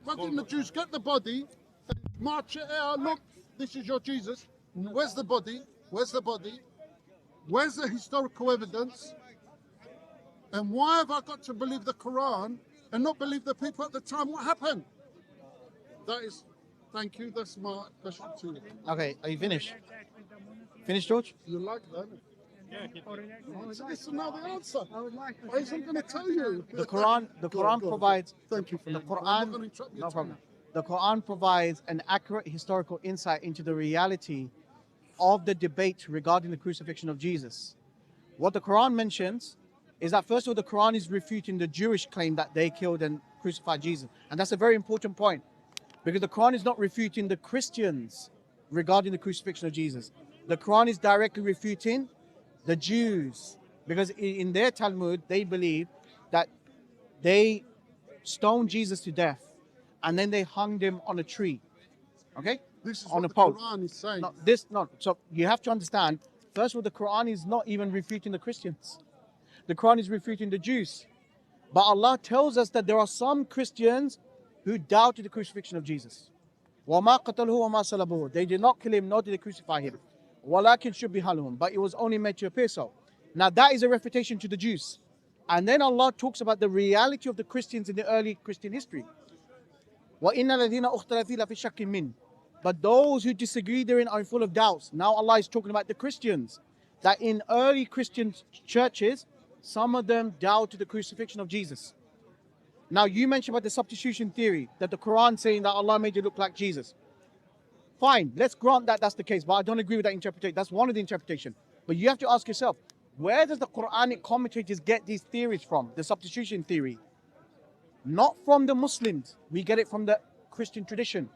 why didn't the Jews get the body, march it out, look, this is your Jesus. Where's the body? Where's the body? Where's the historical evidence? And why have I got to believe the Quran and not believe the people at the time? What happened? That is, thank you, that's my question to you. Okay, are you finished? Finished, George? You like that? Oh, so this is now the answer. I wasn't going to tell you. The Quran Go on. provides. Thank you for The I'm not Quran, going to interrupt you. no problem. The Quran provides an accurate historical insight into the reality of the debate regarding the crucifixion of Jesus. What the Quran mentions is that, first of all, the Quran is refuting the Jewish claim that they killed and crucified Jesus. And that's a very important point, because the Quran is not refuting the Christians regarding the crucifixion of Jesus. The Quran is directly refuting the Jews, because in their Talmud, they believe that they stoned Jesus to death and then they hung him on a tree. Okay? This is On what a the pole. Quran is saying. So you have to understand, first of all, the Quran is not even refuting the Christians. The Quran is refuting the Jews. But Allah tells us that there are some Christians who doubted the crucifixion of Jesus. وَمَا قَتَلُهُ وَمَا صَلَبُهُ. They did not kill him, nor did they crucify him. وَلَكِنْ شُبِّهَ لَهُم. But it was only meant to appear so. Now that is a refutation to the Jews. And then Allah talks about the reality of the Christians in the early Christian history. وَإِنَّ الَّذِينَ أُخْتَلَفُوا فِيهِ لَفِي شَكٍّ مِّنْهُ. But those who disagree therein are full of doubts. Now Allah is talking about the Christians, that in early Christian churches, some of them doubted the crucifixion of Jesus. Now you mentioned about the substitution theory, that the Quran saying that Allah made you look like Jesus. Fine, let's grant that that's the case, but I don't agree with that interpretation. That's one of the interpretations. But you have to ask yourself, where does the Quranic commentators get these theories from, the substitution theory? Not from the Muslims. We get it from the Christian tradition.